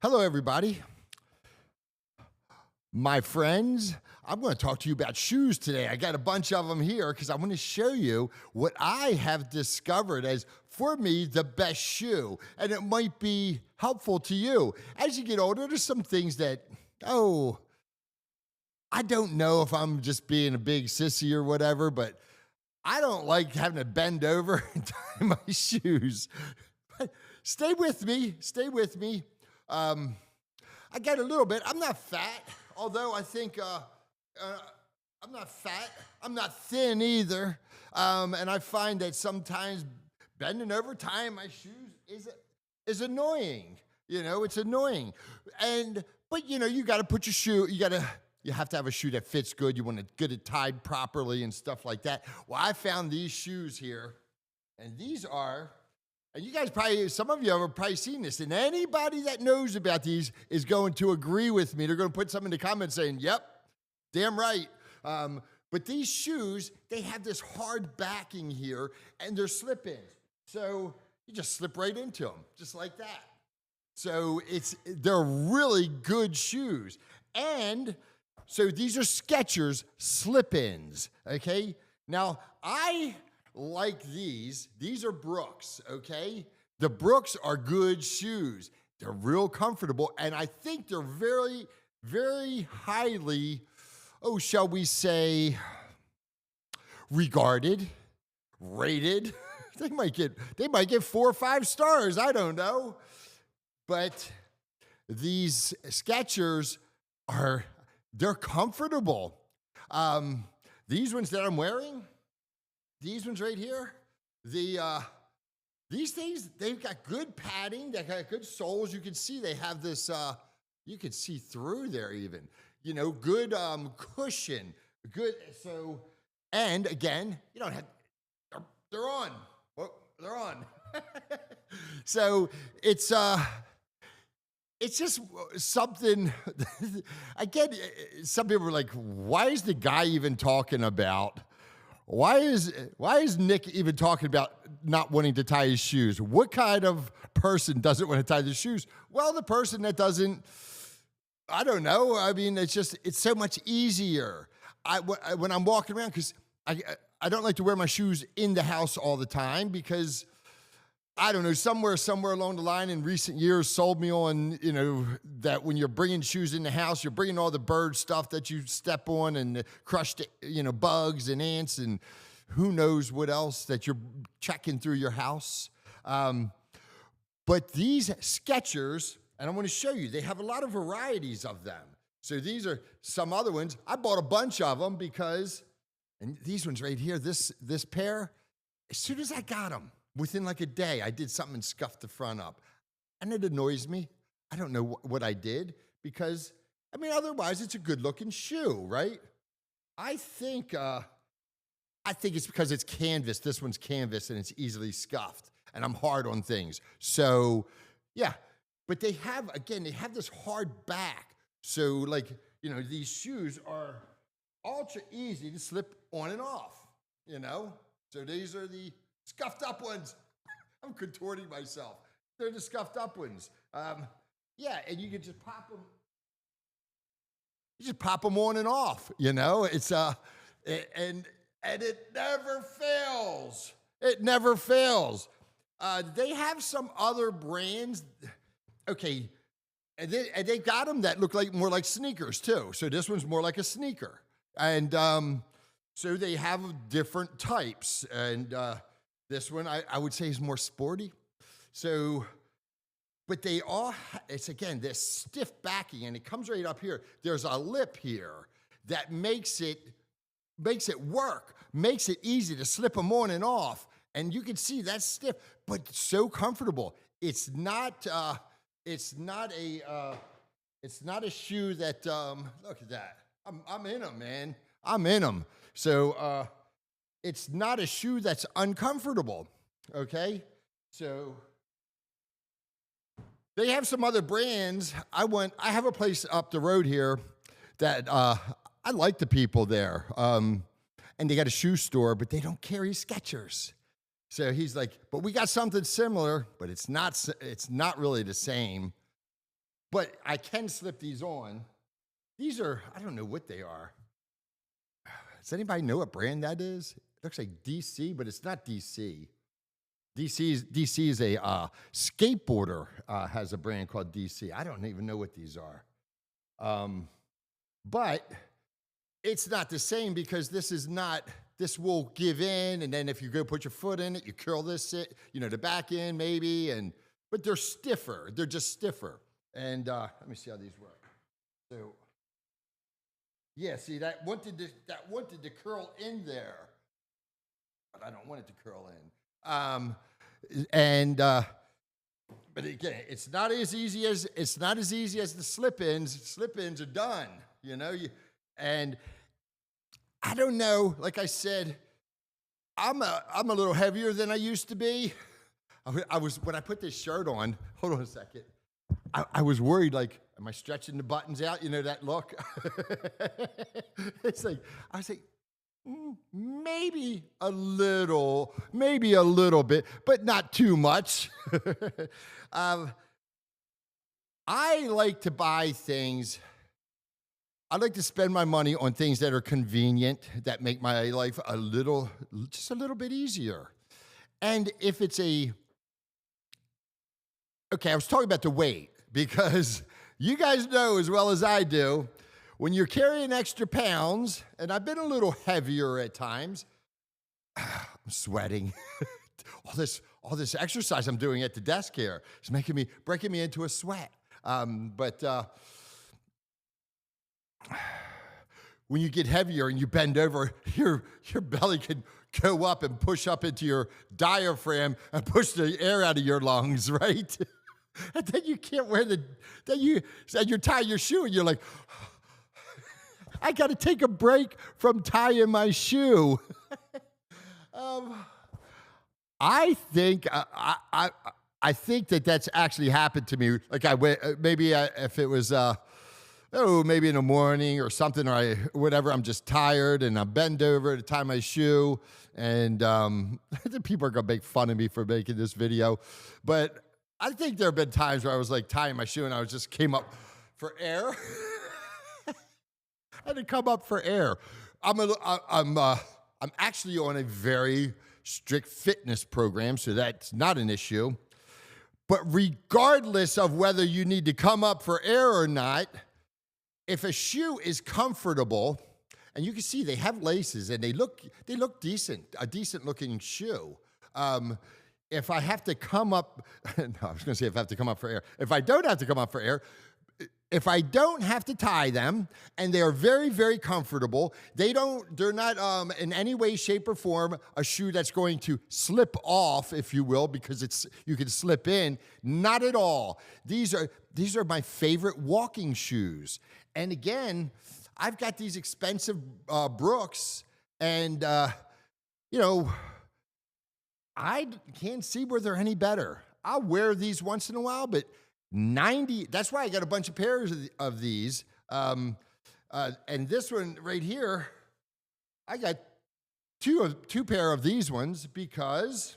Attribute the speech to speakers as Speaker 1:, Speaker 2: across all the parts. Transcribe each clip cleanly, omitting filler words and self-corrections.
Speaker 1: Hello, everybody. My friends, I'm going to talk to you about shoes today. I got a bunch of them here because I want to show you what I have discovered as, for me, the best shoe. And it might be helpful to you. As you get older, there's some things that, I don't know if I'm just being a big sissy or whatever, but I don't like having to bend over and tie my shoes. But stay with me. Stay with me. I got a little bit. I'm not fat, although I think I'm not fat. I'm not thin either. And I find that sometimes bending over, tying my shoes is annoying. You know, it's annoying. But you got to put your shoe. You have to have a shoe that fits good. You want to get it tied properly and stuff like that. Well, I found these shoes here, and these are. And you guys some of you have probably seen this, and anybody that knows about these is going to agree with me. They're going to put something in the comments saying, yep, damn right. But these shoes, they have this hard backing here, and they're slip-ins. So you just slip right into them, just like that. So they're really good shoes. And so these are Skechers slip-ins, okay? Now, I like these. These are Brooks, okay? The Brooks are good shoes. They're real comfortable, and I think they're very, very highly, shall we say, regarded, rated. They might get 4 or 5 stars. I don't know. But these Skechers they're comfortable. These ones that I'm wearing, these ones right here, these things, they've got good padding, they've got good soles. You can see they have this, you can see through there even, good cushion, good. So, and again, you don't have, they're on. Well, they're on. So it's just something, again, some people are like, why is the guy even talking about, why is Nick even talking about not wanting to tie his shoes? What kind of person doesn't want to tie their shoes? Well, the person that doesn't, I don't know. I mean, it's so much easier. When I'm walking around, because I don't like to wear my shoes in the house all the time because, I don't know, somewhere along the line in recent years sold me on, that when you're bringing shoes in the house, you're bringing all the bird stuff that you step on and the crushed, bugs and ants and who knows what else that you're checking through your house. But these Skechers, and I want to show you, they have a lot of varieties of them. So these are some other ones. I bought a bunch of them because, and these ones right here, this pair, as soon as I got them, within like a day, I did something and scuffed the front up. And it annoys me. I don't know what I did because, otherwise it's a good looking shoe, right? I think it's because it's canvas. This one's canvas and it's easily scuffed. And I'm hard on things. So, yeah. But they have this hard back. So these shoes are ultra easy to slip on and off, So these are the scuffed up ones. I'm contorting myself. They're the scuffed up ones. And you can just pop them. You just pop them on and off. It's and it never fails. It never fails. They have some other brands. Okay, and they've got them that look more like sneakers too. So this one's more like a sneaker, and so they have different types and. This one, I would say, is more sporty. So, but they all, it's again, this stiff backing, and it comes right up here. There's a lip here that makes it work, makes it easy to slip them on and off. And you can see that's stiff, but so comfortable. It's not a shoe that, look at that. I'm in them, man. I'm in them. So, it's not a shoe that's uncomfortable, okay? So they have some other brands. I have a place up the road here that I like the people there. And they got a shoe store, but they don't carry Skechers. So he's like, but we got something similar, but it's not really the same. but I can slip these on. These are, I don't know what they are. Does anybody know what brand that is? It looks like DC, but it's not DC. DC is a skateboarder, has a brand called DC. I don't even know what these are. But it's not the same because this will give in, and then if you go put your foot in it, you curl this, the back end maybe, but they're stiffer. They're just stiffer. And let me see how these work. So, yeah, see, that wanted to curl in there, but I don't want it to curl in. But again, it's not as easy as the slip-ins. Slip-ins are done, and I don't know. Like I said, I'm a little heavier than I used to be. I was when I put this shirt on. Hold on a second. I was worried, like, am I stretching the buttons out? That look. It's like I was like, maybe a little bit, but not too much. I like to buy things. I like to spend my money on things that are convenient, that make my life just a little bit easier. And if it's okay, I was talking about the weight, because you guys know as well as I do, when you're carrying extra pounds, and I've been a little heavier at times, I'm sweating. all this exercise I'm doing at the desk here is breaking me into a sweat. But when you get heavier and you bend over, your belly can go up and push up into your diaphragm and push the air out of your lungs, right? And then you can't wear you're tying your shoe and you're like, I got to take a break from tying my shoe. I think that's actually happened to me. Like if it was maybe in the morning or something, or whatever, I'm just tired and I bend over to tie my shoe, and people are gonna make fun of me for making this video, but I think there have been times where I was like tying my shoe and I just came up for air. I had to come up for air. I'm actually on a very strict fitness program, so that's not an issue. But regardless of whether you need to come up for air or not, if a shoe is comfortable, and you can see they have laces and they look decent, a decent looking shoe. If I have to come up, no, I was going to say if I have to come up for air. If I don't have to come up for air, if I don't have to tie them, and they are very, very comfortable, they're not in any way, shape, or form a shoe that's going to slip off, if you will, because you can slip in. Not at all. These are my favorite walking shoes. And again, I've got these expensive Brooks, and I can't see where they're any better. I'll wear these once in a while, but that's why I got a bunch of pairs of these. And this one right here, I got two pair of these ones because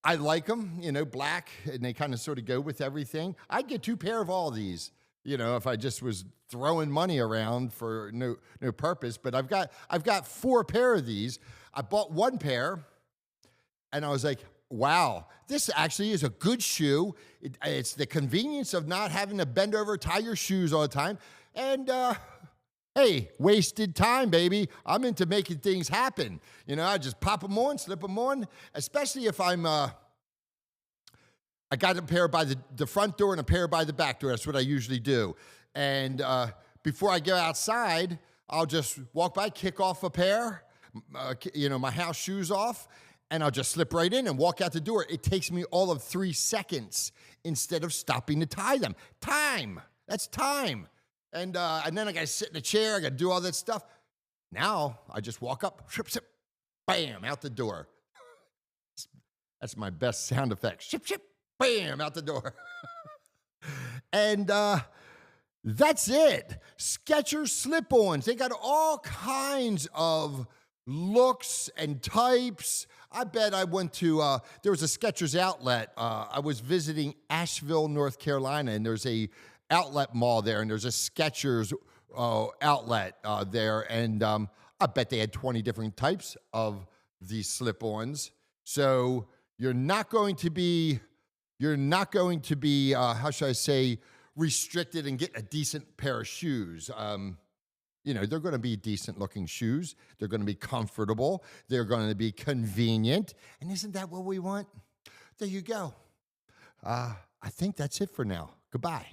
Speaker 1: I like them, black, and they kind of sort of go with everything. I'd get two pair of all of these, if I just was throwing money around for no purpose. But I've got 4 pair of these. I bought one pair, and I was like, wow, this actually is a good shoe. It's the convenience of not having to bend over, tie your shoes all the time. And hey, wasted time, baby. I'm into making things happen. I just pop them on, slip them on, especially if I got a pair by the front door and a pair by the back door. That's what I usually do. And before I go outside, I'll just walk by, kick off a pair, my house shoes off, and I'll just slip right in and walk out the door. It takes me all of 3 seconds instead of stopping to tie them. Time. That's time. And then I got to sit in a chair. I got to do all that stuff. Now I just walk up, ship, ship, bam, out the door. That's my best sound effect. Ship, ship, bam, out the door. And that's it. Skechers slip-ons. They got all kinds of looks and types. I bet I went to, there was a Skechers outlet. I was visiting Asheville, North Carolina, and there's a outlet mall there, and there's a Skechers outlet there, and I bet they had 20 different types of these slip-ons. So you're not going to be, how should I say, restricted and get a decent pair of shoes. They're going to be decent looking shoes. They're going to be comfortable. They're going to be convenient. And isn't that what we want? There you go. I think that's it for now. Goodbye.